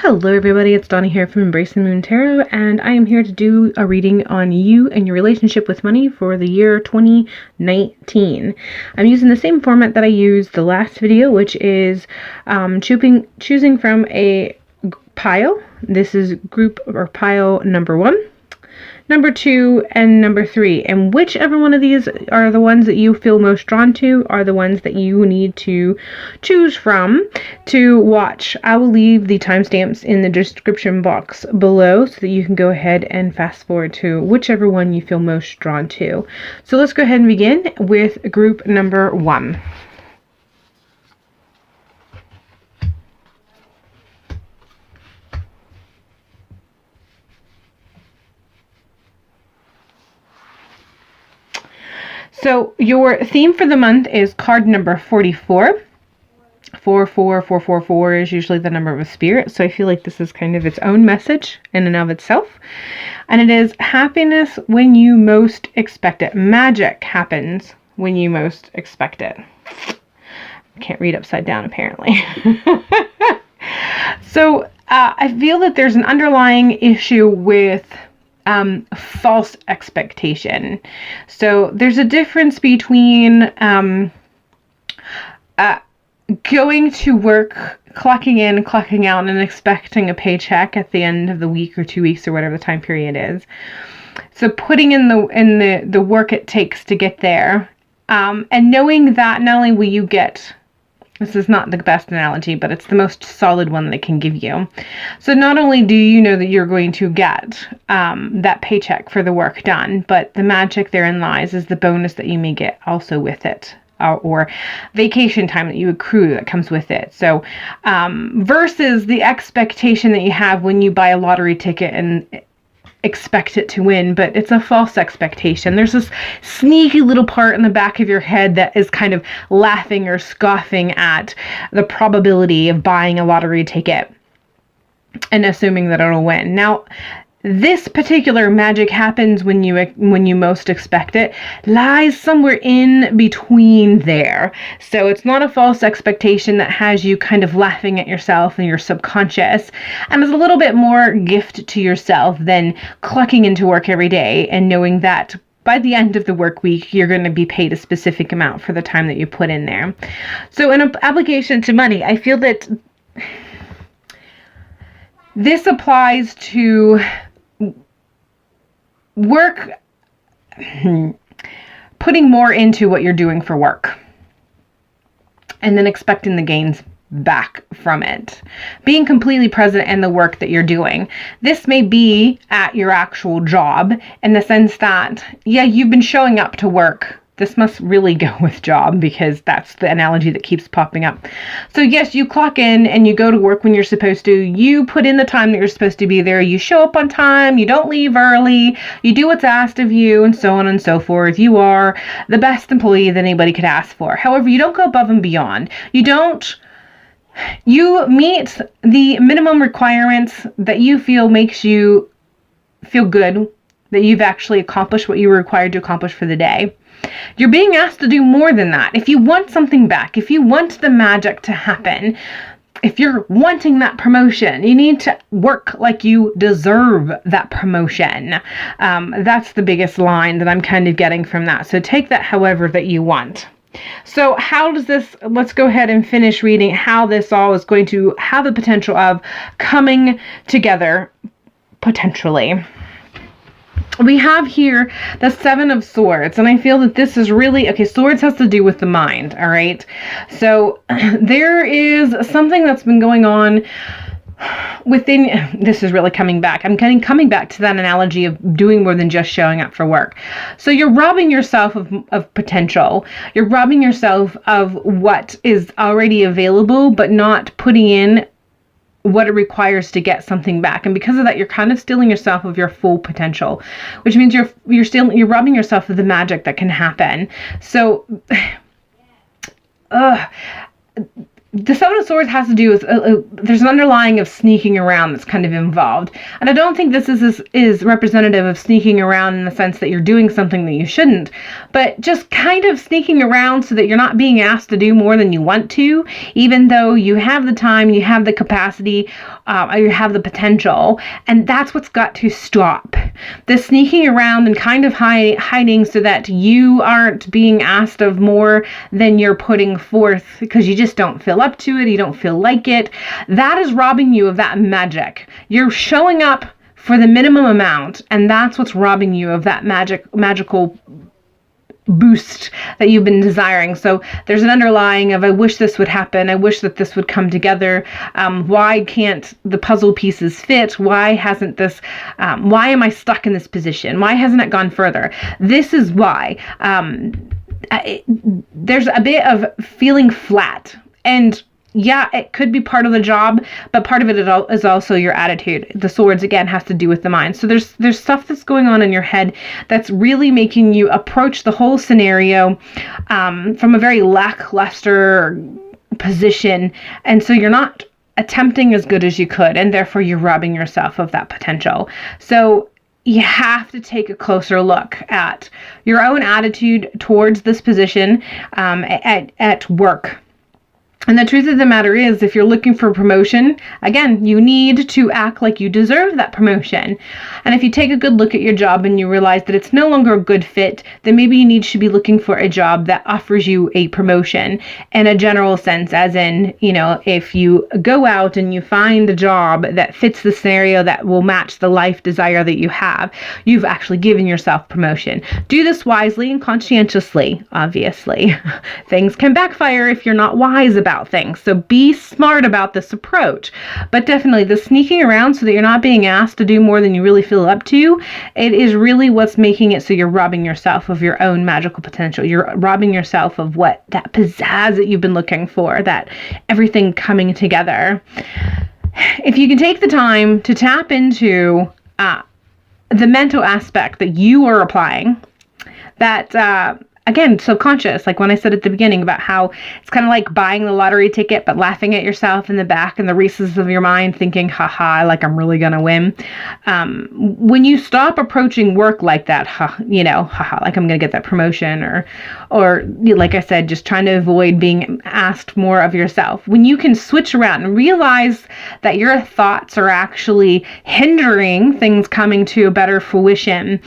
Hello everybody, it's Donna here from Embracing the Moon Tarot, and I am here to do a reading on you and your relationship with money for the year 2019. I'm using the same format that I used the last video, which is choosing from a pile. This is group or pile number 1, number 2, and number 3. And whichever one of these are the ones that you feel most drawn to are the ones that you need to choose from to watch. I will leave the timestamps in the description box below so that you can go ahead and fast forward to whichever one you feel most drawn to. So let's go ahead and begin with group number 1. So your theme for the month is card number 44. 44444 is usually the number of a spirit, so I feel like this is kind of its own message in and of itself. And it is happiness when you most expect it. Magic happens when you most expect it. I can't read upside down apparently. So I feel that there's an underlying issue with false expectation. So there's a difference between going to work, clocking in, clocking out, and expecting a paycheck at the end of the week or 2 weeks or whatever the time period is. So putting in the work it takes to get there, and knowing that not only will you get, this is not the best analogy, but it's the most solid one they can give you. So not only do you know that you're going to get that paycheck for the work done, but the magic therein lies is the bonus that you may get also with it, or vacation time that you accrue that comes with it. So versus the expectation that you have when you buy a lottery ticket and expect it to win, but it's a false expectation. There's this sneaky little part in the back of your head that is kind of laughing or scoffing at the probability of buying a lottery ticket and assuming that it'll win. Now, this particular magic happens when you most expect it, lies somewhere in between there. So it's not a false expectation that has you kind of laughing at yourself and your subconscious, and is a little bit more gift to yourself than clocking into work every day and knowing that by the end of the work week, you're going to be paid a specific amount for the time that you put in there. So in application to money, I feel that this applies to work, putting more into what you're doing for work and then expecting the gains back from it. Being completely present in the work that you're doing. This may be at your actual job in the sense that, yeah, you've been showing up to work. This must really go with job because that's the analogy that keeps popping up. So yes, you clock in and you go to work when you're supposed to. You put in the time that you're supposed to be there. You show up on time. You don't leave early. You do what's asked of you, and so on and so forth. You are the best employee that anybody could ask for. However, you don't go above and beyond. You meet the minimum requirements that you feel makes you feel good, that you've actually accomplished what you were required to accomplish for the day. You're being asked to do more than that. If you want something back, if you want the magic to happen, if you're wanting that promotion, you need to work like you deserve that promotion. That's the biggest line that I'm kind of getting from that. So take that however that you want. So how does this, let's go ahead and finish reading how this all is going to have the potential of coming together potentially. We have here the 7 of Swords, and I feel that this is really, okay, Swords has to do with the mind, all right? So there is something that's been going on within, this is really coming back. I'm coming back to that analogy of doing more than just showing up for work. So you're robbing yourself of potential. You're robbing yourself of what is already available, but not putting in what it requires to get something back. And because of that, you're kind of stealing yourself of your full potential, which means you're robbing yourself of the magic that can happen. So the Seven of Swords has to do with, there's an underlying of sneaking around that's kind of involved. And I don't think this is representative of sneaking around in the sense that you're doing something that you shouldn't, but just kind of sneaking around so that you're not being asked to do more than you want to, even though you have the time, you have the capacity, or you have the potential. And that's what's got to stop. The sneaking around and kind of hiding so that you aren't being asked of more than you're putting forth because you just don't feel up to it, you don't feel like it. That is robbing you of that magic. You're showing up for the minimum amount, and that's what's robbing you of that magical boost that you've been desiring. So there's an underlying of, I wish this would happen, I wish that this would come together, why can't the puzzle pieces fit, why hasn't this, why am I stuck in this position, why hasn't it gone further? This is why. There's a bit of feeling flat, and yeah, it could be part of the job, but part of it is also your attitude. The swords, again, has to do with the mind. So there's stuff that's going on in your head that's really making you approach the whole scenario from a very lackluster position. And so you're not attempting as good as you could, and therefore you're robbing yourself of that potential. So you have to take a closer look at your own attitude towards this position at work. And the truth of the matter is, if you're looking for a promotion, again, you need to act like you deserve that promotion. And if you take a good look at your job and you realize that it's no longer a good fit, then maybe you need to be looking for a job that offers you a promotion in a general sense, as in, you know, if you go out and you find a job that fits the scenario that will match the life desire that you have, you've actually given yourself promotion. Do this wisely and conscientiously, obviously. Things can backfire if you're not wise about things. So be smart about this approach. But definitely the sneaking around so that you're not being asked to do more than you really feel up to, it is really what's making it so you're robbing yourself of your own magical potential. You're robbing yourself of what that pizzazz that you've been looking for, that everything coming together. If you can take the time to tap into the mental aspect that you are applying, that again, subconscious, like when I said at the beginning about how it's kind of like buying the lottery ticket, but laughing at yourself in the back in the recesses of your mind, thinking, haha, like I'm really going to win. When you stop approaching work like that, haha, like I'm going to get that promotion, or like I said, just trying to avoid being asked more of yourself. When you can switch around and realize that your thoughts are actually hindering things coming to a better fruition,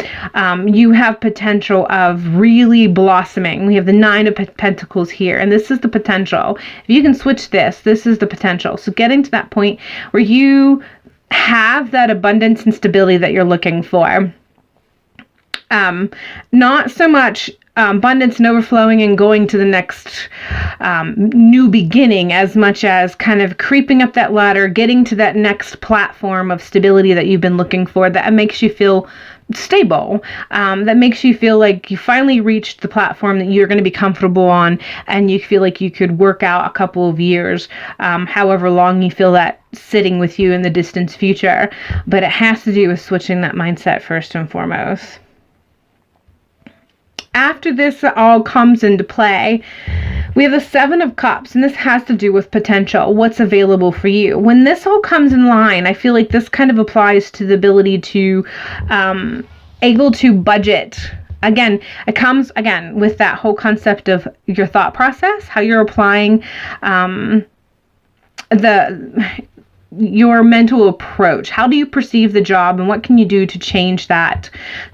you have potential of really blossoming. We have the Nine of Pentacles here, and this is the potential. If you can switch this is the potential. So getting to that point where you have that abundance and stability that you're looking for. Not so much abundance and overflowing and going to the next new beginning, as much as kind of creeping up that ladder, getting to that next platform of stability that you've been looking for, that makes you feel stable, that makes you feel like you finally reached the platform that you're going to be comfortable on, and you feel like you could work out a couple of years, however long you feel that sitting with you in the distant future. But it has to do with switching that mindset first and foremost. After this all comes into play, we have the Seven of Cups, and this has to do with potential, what's available for you. When this all comes in line, I feel like this kind of applies to the ability to able to budget. Again, it comes again with that whole concept of your thought process, how you're applying your mental approach. How do you perceive the job, and what can you do to change that,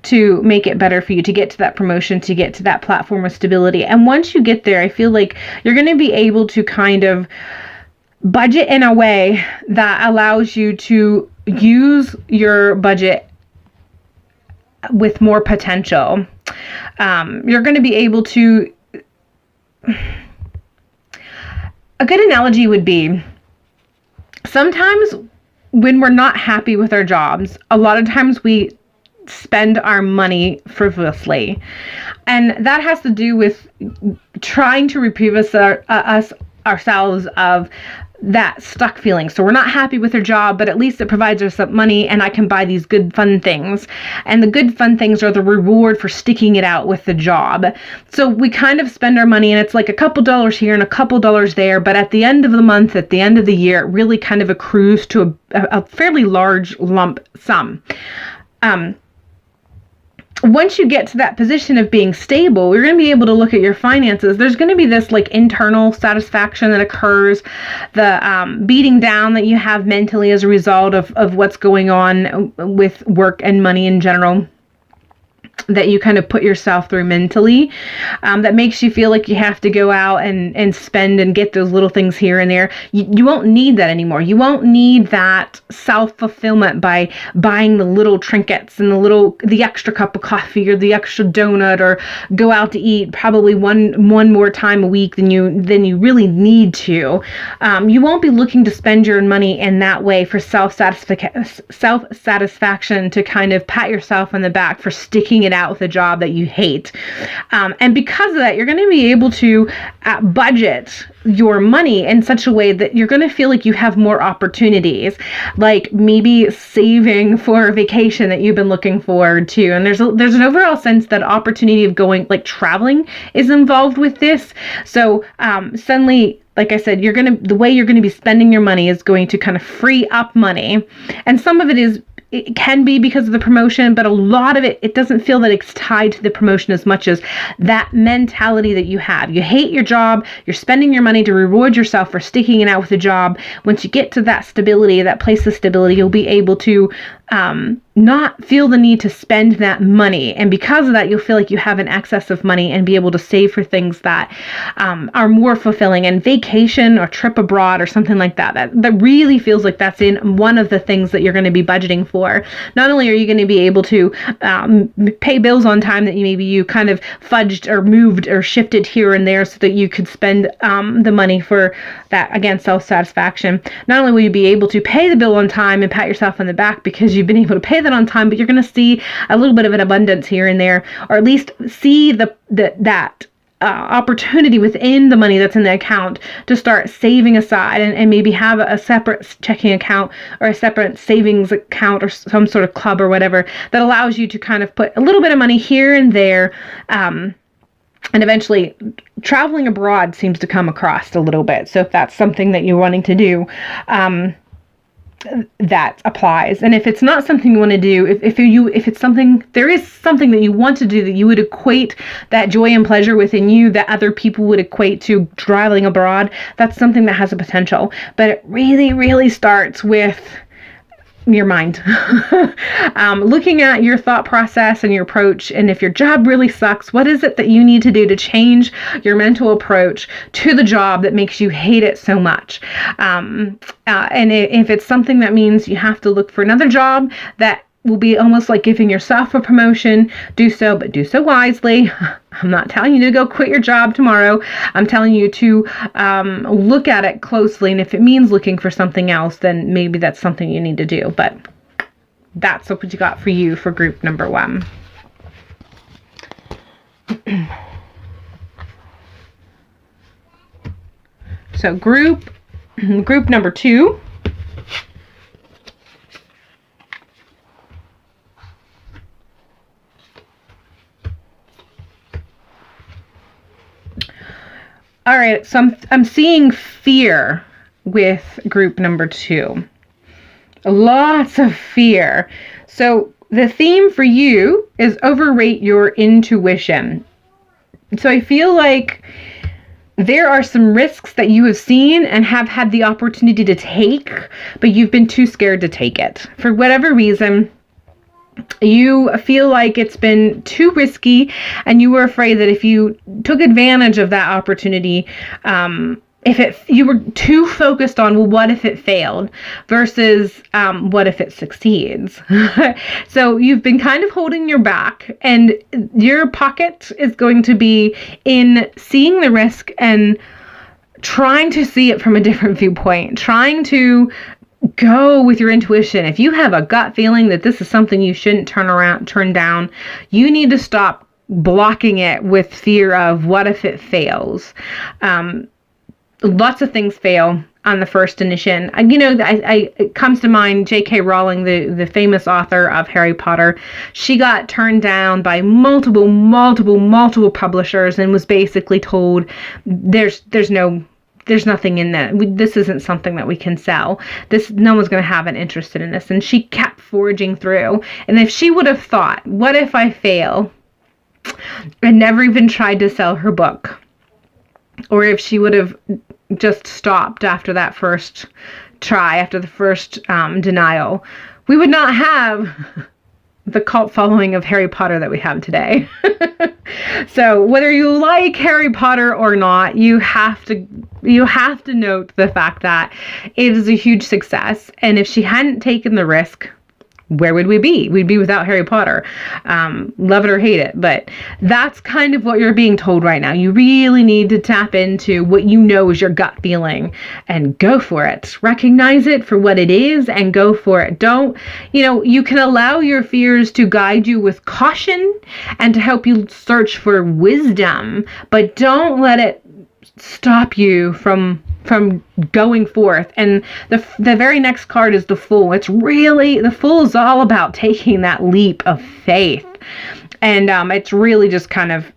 to make it better for you, to get to that promotion, to get to that platform of stability? And once you get there, I feel like you're going to be able to kind of budget in a way that allows you to use your budget with more potential. You're going to be able to, a good analogy would be, sometimes when we're not happy with our jobs, a lot of times we spend our money frivolously. And that has to do with trying to repurpose ourselves of that stuck feeling. So we're not happy with our job, but at least it provides us some money and I can buy these good fun things. And the good fun things are the reward for sticking it out with the job. So we kind of spend our money and it's like a couple dollars here and a couple dollars there, but at the end of the month, at the end of the year, it really kind of accrues to a fairly large lump sum. Once you get to that position of being stable, you're going to be able to look at your finances. There's going to be this like internal satisfaction that occurs, the beating down that you have mentally as a result of what's going on with work and money in general, that you kind of put yourself through mentally, that makes you feel like you have to go out and spend and get those little things here and there. You won't need that anymore. You won't need that self-fulfillment by buying the little trinkets and the extra cup of coffee or the extra donut, or go out to eat probably one more time a week than you really need to. You won't be looking to spend your money in that way for self-satisfaction, to kind of pat yourself on the back for sticking it out with a job that you hate. And because of that, you're going to be able to budget your money in such a way that you're going to feel like you have more opportunities, like maybe saving for a vacation that you've been looking forward to. And there's an overall sense that opportunity of going, like traveling, is involved with this. So suddenly, like I said, the way you're going to be spending your money is going to kind of free up money. And some of it can be because of the promotion, but a lot of it doesn't feel that it's tied to the promotion as much as that mentality that you have. You hate your job, you're spending your money to reward yourself for sticking it out with a job. Once you get to that stability, that place of stability, you'll be able to not feel the need to spend that money. And because of that, you'll feel like you have an excess of money and be able to save for things that are more fulfilling. And vacation or trip abroad or something like that really feels like that's in one of the things that you're going to be budgeting for. Not only are you going to be able to pay bills on time that you kind of fudged or moved or shifted here and there so that you could spend the money for that, again, self-satisfaction. Not only will you be able to pay the bill on time and pat yourself on the back because you've been able to pay that on time, but you're going to see a little bit of an abundance here and there, or at least see that opportunity within the money that's in the account to start saving aside, and maybe have a separate checking account or a separate savings account or some sort of club or whatever that allows you to kind of put a little bit of money here and there. And eventually traveling abroad seems to come across a little bit. So if that's something that you're wanting to do, that applies. And if it's not something you want to do, if it's something, there is something that you want to do that you would equate that joy and pleasure within you that other people would equate to traveling abroad, that's something that has a potential. But it really, really starts with your mind. Looking at your thought process and your approach, and if your job really sucks, what is it that you need to do to change your mental approach to the job that makes you hate it so much? And if it's something that means you have to look for another job that will be almost like giving yourself a promotion, do so, but do so wisely. I'm not telling you to go quit your job tomorrow. I'm telling you to look at it closely, and if it means looking for something else, then maybe that's something you need to do. But that's what you got for you for group number 1. So group number 2. All right, so I'm seeing fear with group number 2. Lots of fear. So the theme for you is overrate your intuition. So I feel like there are some risks that you have seen and have had the opportunity to take, but you've been too scared to take it. For whatever reason, you feel like it's been too risky, and you were afraid that if you took advantage of that opportunity, you were too focused on, well, what if it failed versus what if it succeeds? So you've been kind of holding your back, and your pocket is going to be in seeing the risk and trying to see it from a different viewpoint, trying to go with your intuition. If you have a gut feeling that this is something you shouldn't turn down, you need to stop blocking it with fear of what if it fails. lots of things fail on the first edition. It comes to mind J.K. Rowling, the famous author of Harry Potter. She got turned down by multiple publishers and was basically told, there's nothing in that. This isn't something that we can sell. No one's going to have an interest in this. And she kept forging through. And if she would have thought, what if I fail? And never even tried to sell her book. Or if she would have just stopped after that first try, after the first denial, we would not have the cult following of Harry Potter that we have today. So whether you like Harry Potter or not, you have to note the fact that it is a huge success. And if she hadn't taken the risk, where would we be? We'd be without Harry Potter. Love it or hate it. But that's kind of what you're being told right now. You really need to tap into what you know is your gut feeling and go for it. Recognize it for what it is and go for it. You can allow your fears to guide you with caution and to help you search for wisdom, but don't let it stop you from going forth. And the very next card is the Fool. The Fool is all about taking that leap of faith. And it's really just kind of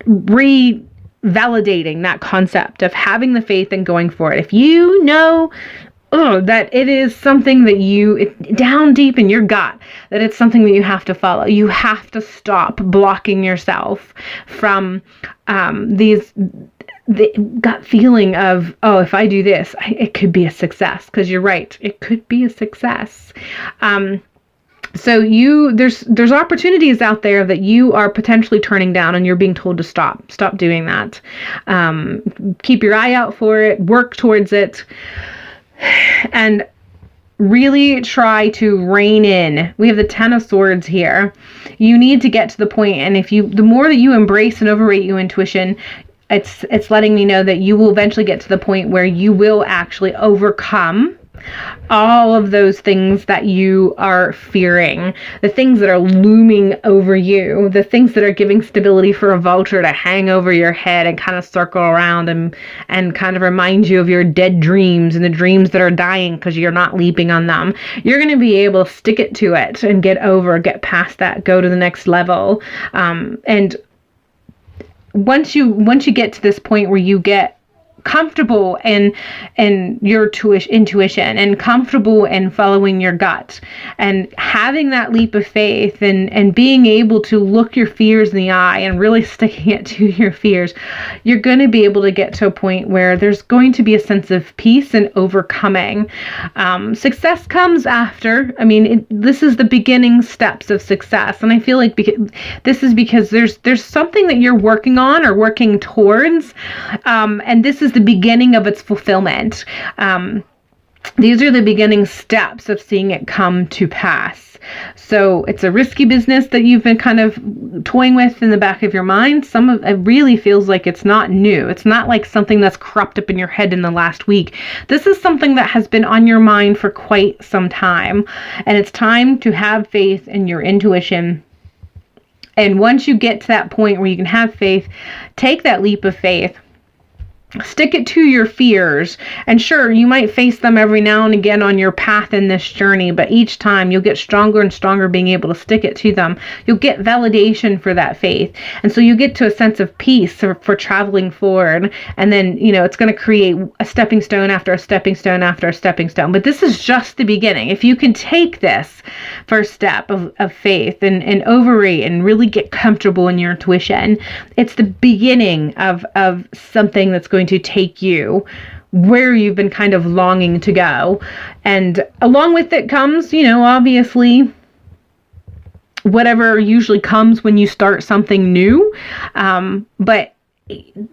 revalidating that concept of having the faith and going for it. If you know that it is something that down deep in your gut, that it's something that you have to follow, you have to stop blocking yourself from the gut feeling of, if I do this, it could be a success. Because you're right, it could be a success. So there's opportunities out there that you are potentially turning down, and you're being told to stop doing that. Keep your eye out for it, work towards it, and really try to rein in. We have the Ten of Swords here. You need to get to the point, and the more that you embrace and overrate your intuition, it's letting me know that you will eventually get to the point where you will actually overcome all of those things that you are fearing, the things that are looming over you, the things that are giving stability for a vulture to hang over your head and kind of circle around and kind of remind you of your dead dreams and the dreams that are dying because you're not leaping on them. You're going to be able to stick it to it and get past that, go to the next level. And once you get to this point where you get comfortable in your intuition and comfortable in following your gut and having that leap of faith and being able to look your fears in the eye and really sticking it to your fears, you're going to be able to get to a point where there's going to be a sense of peace and overcoming. Success comes after. This is the beginning steps of success, and I feel like this is because there's something that you're working on or working towards, and this is the beginning of its fulfillment. These are the beginning steps of seeing it come to pass. So it's a risky business that you've been kind of toying with in the back of your mind. It really feels like it's not new. It's not like something that's cropped up in your head in the last week. This is something that has been on your mind for quite some time. And it's time to have faith in your intuition. And once you get to that point where you can have faith, take that leap of faith. Stick it to your fears, and sure, you might face them every now and again on your path in this journey, but each time you'll get stronger and stronger being able to stick it to them. You'll get validation for that faith, and so you get to a sense of peace for traveling forward, and then it's going to create a stepping stone after a stepping stone after a stepping stone. But this is just the beginning. If you can take this first step of faith and overrate and really get comfortable in your intuition, it's the beginning of something that's going to take you where you've been kind of longing to go. And along with it comes, obviously, whatever usually comes when you start something new. But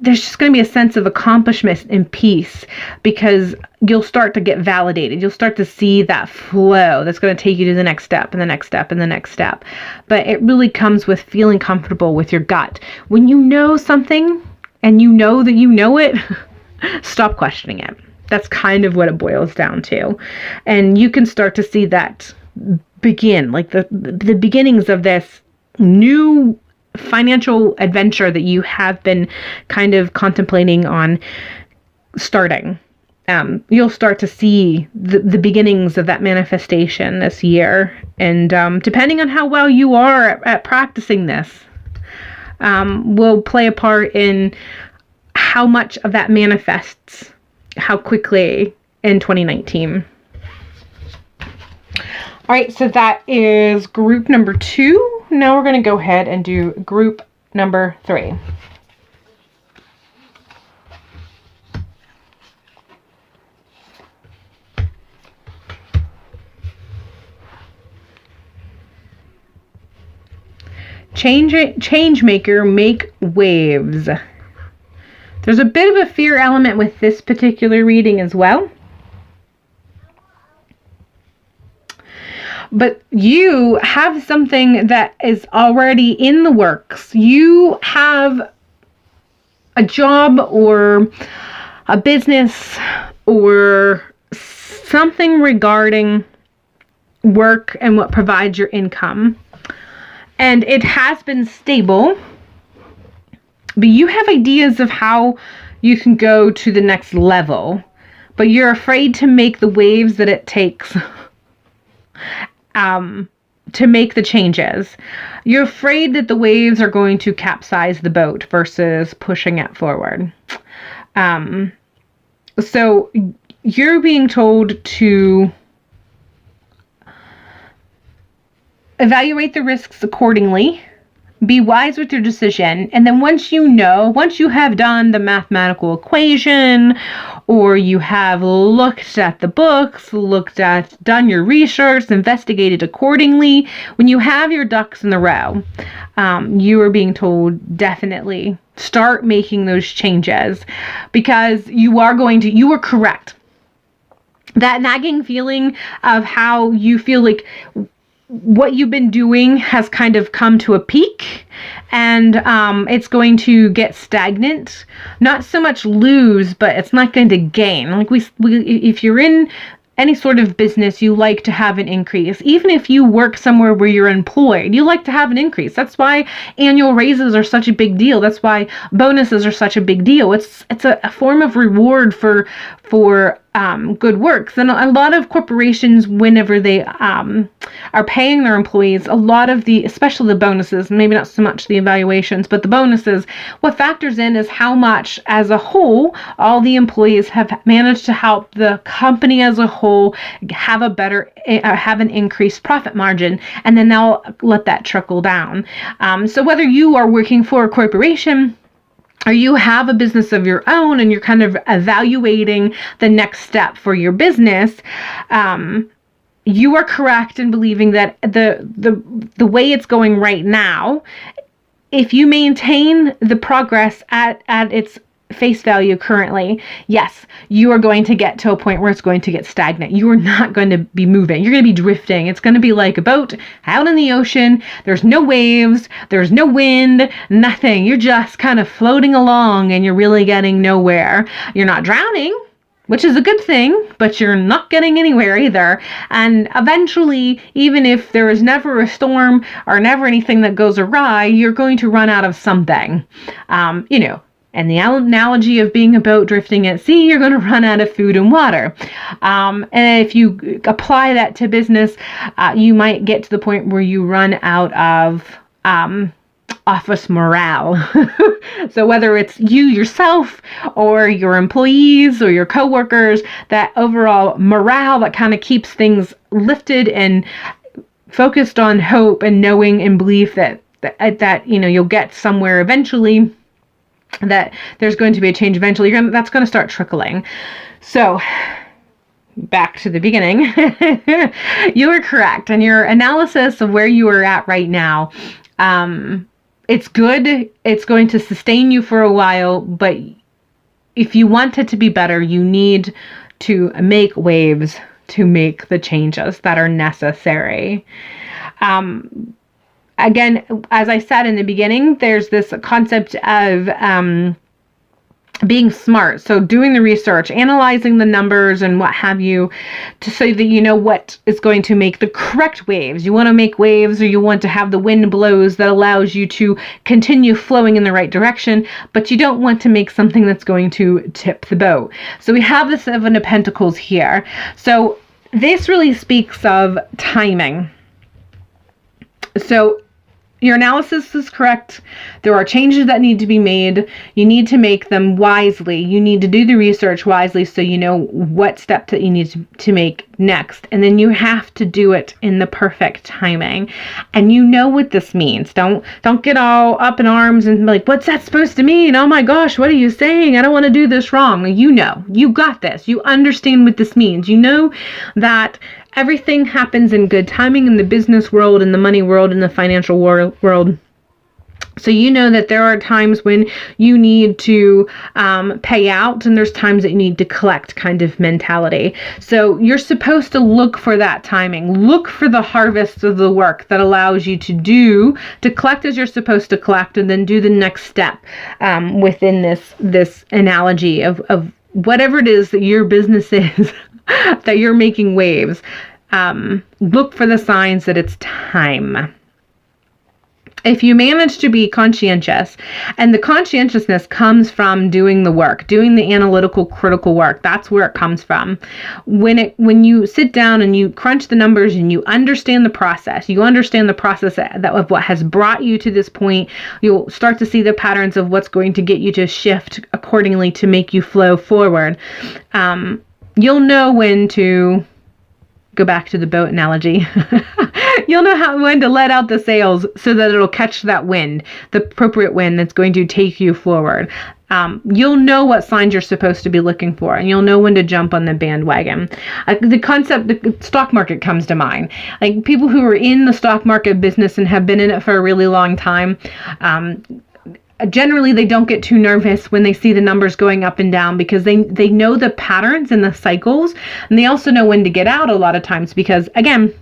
there's just going to be a sense of accomplishment and peace because you'll start to get validated. You'll start to see that flow that's going to take you to the next step and the next step and the next step. But it really comes with feeling comfortable with your gut. When you know something and you know that you know it, stop questioning it. That's kind of what it boils down to. And you can start to see that begin, like the beginnings of this new financial adventure that you have been kind of contemplating on starting. You'll start to see the beginnings of that manifestation this year. And depending on how well you are at practicing this, will play a part in how much of that manifests, how quickly in 2019. All right, so that is group number 2. Now we're going to go ahead and do group number 3. Change maker, make waves. There's a bit of a fear element with this particular reading as well. But you have something that is already in the works. You have a job or a business or something regarding work and what provides your income. And it has been stable, but you have ideas of how you can go to the next level, but you're afraid to make the waves that it takes to make the changes. You're afraid that the waves are going to capsize the boat versus pushing it forward. So you're being told to evaluate the risks accordingly, be wise with your decision, and then once you have done the mathematical equation, or you have looked at the books, done your research, investigated accordingly, when you have your ducks in the row, you are being told definitely start making those changes, because you are correct. That nagging feeling of how you feel like what you've been doing has kind of come to a peak, and it's going to get stagnant. Not so much lose, but it's not going to gain. Like we if you're in any sort of business, you like to have an increase. Even if you work somewhere where you're employed, you like to have an increase. That's why annual raises are such a big deal. That's why bonuses are such a big deal. It's a form of reward for good works. And a lot of corporations, whenever they are paying their employees, a lot of especially the bonuses, maybe not so much the evaluations, but the bonuses, what factors in is how much as a whole all the employees have managed to help the company as a whole have an increased profit margin, and then they'll let that trickle down. So whether you are working for a corporation or you have a business of your own and you're kind of evaluating the next step for your business, you are correct in believing that the way it's going right now, if you maintain the progress at its face value currently, yes, you are going to get to a point where it's going to get stagnant. You are not going to be moving. You're going to be drifting. It's going to be like a boat out in the ocean. There's no waves. There's no wind, nothing. You're just kind of floating along and you're really getting nowhere. You're not drowning, which is a good thing, but you're not getting anywhere either. And eventually, even if there is never a storm or never anything that goes awry, you're going to run out of something. And the analogy of being a boat drifting at sea, you're going to run out of food and water. And if you apply that to business, you might get to the point where you run out of office morale. So whether it's you yourself or your employees or your coworkers, that overall morale that kind of keeps things lifted and focused on hope and knowing and belief that you'll get somewhere eventually, that there's going to be a change eventually, that's going to start trickling. So back to the beginning, you are correct. And your analysis of where you are at right now, it's good. It's going to sustain you for a while, but if you want it to be better, you need to make waves to make the changes that are necessary. Again, as I said in the beginning, there's this concept of being smart. So doing the research, analyzing the numbers and what have you, to so that you know what is going to make the correct waves. You want to make waves, or you want to have the wind blows that allows you to continue flowing in the right direction, but you don't want to make something that's going to tip the boat. So we have the Seven of Pentacles here. So this really speaks of timing. So your analysis is correct. There are changes that need to be made. You need to make them wisely. You need to do the research wisely so you know what steps that you need to make next. And then you have to do it in the perfect timing. And you know what this means. Don't get all up in arms and be like, what's that supposed to mean? Oh my gosh, what are you saying? I don't want to do this wrong. You know, you got this. You understand what this means. You know that everything happens in good timing in the business world, in the money world, in the financial world. So you know that there are times when you need to pay out, and there's times that you need to collect, kind of mentality. So you're supposed to look for that timing. Look for the harvest of the work that allows you to collect as you're supposed to collect, and then do the next step within this analogy of whatever it is that your business is. That you're making waves. Look for the signs that it's time. If you manage to be conscientious, and the conscientiousness comes from doing the work, doing the analytical, critical work, that's where it comes from. When you sit down and you crunch the numbers and you understand the process, of what has brought you to this point, you'll start to see the patterns of what's going to get you to shift accordingly to make you flow forward. You'll know when to go back to the boat analogy. You'll know when to let out the sails so that it'll catch that wind, the appropriate wind that's going to take you forward. You'll know what signs you're supposed to be looking for, and you'll know when to jump on the bandwagon. The stock market comes to mind. Like people who are in the stock market business and have been in it for a really long time, generally they don't get too nervous when they see the numbers going up and down, because they know the patterns and the cycles, and they also know when to get out a lot of times, because again,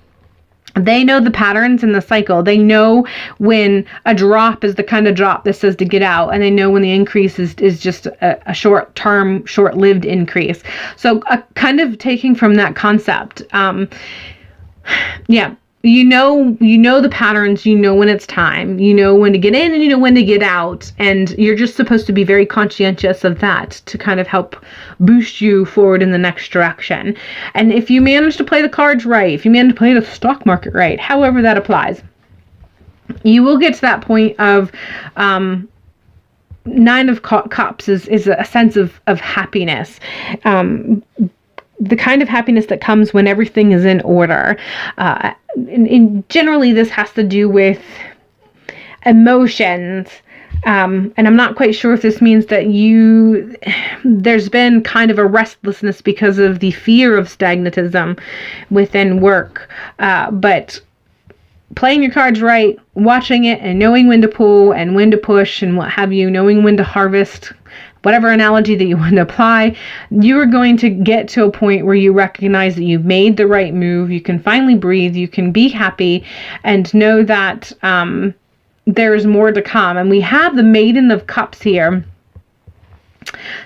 they know the patterns in the cycle. They know when a drop is the kind of drop that says to get out, and they know when the increase is just a short-term, short-lived increase. So kind of taking from that concept, yeah. You know the patterns, you know when it's time, you know when to get in and you know when to get out, and you're just supposed to be very conscientious of that to kind of help boost you forward in the next direction. And if you manage to play the cards right, if you manage to play the stock market right, however that applies, you will get to that point of Nine of Cups is a sense of happiness. The kind of happiness that comes when everything is in order. And generally this has to do with emotions. And I'm not quite sure if this means that there's been kind of a restlessness because of the fear of stagnatism within work. But playing your cards right, watching it and knowing when to pull and when to push and what have you, knowing when to harvest, whatever analogy that you want to apply, you are going to get to a point where you recognize that you've made the right move. You can finally breathe. You can be happy and know that there is more to come. And we have the Maiden of Cups here.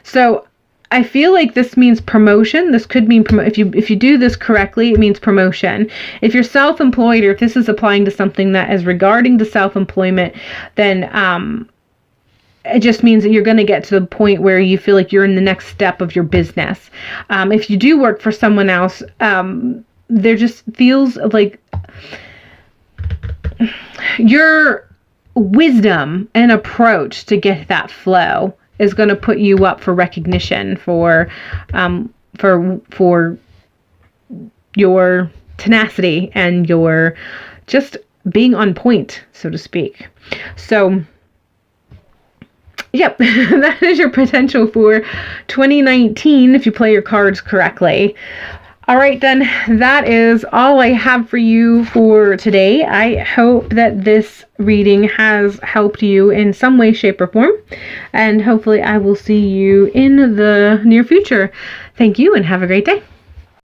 So I feel like this means promotion. This could mean if you do this correctly, it means promotion. If you're self-employed, or if this is applying to something that is regarding to self-employment, then it just means that you're going to get to the point where you feel like you're in the next step of your business. If you do work for someone else, there just feels like your wisdom and approach to get that flow is going to put you up for recognition for your tenacity and your just being on point, so to speak. So yep, that is your potential for 2019 if you play your cards correctly. All right, then, that is all I have for you for today. I hope that this reading has helped you in some way, shape, or form, and hopefully I will see you in the near future. Thank you, and have a great day.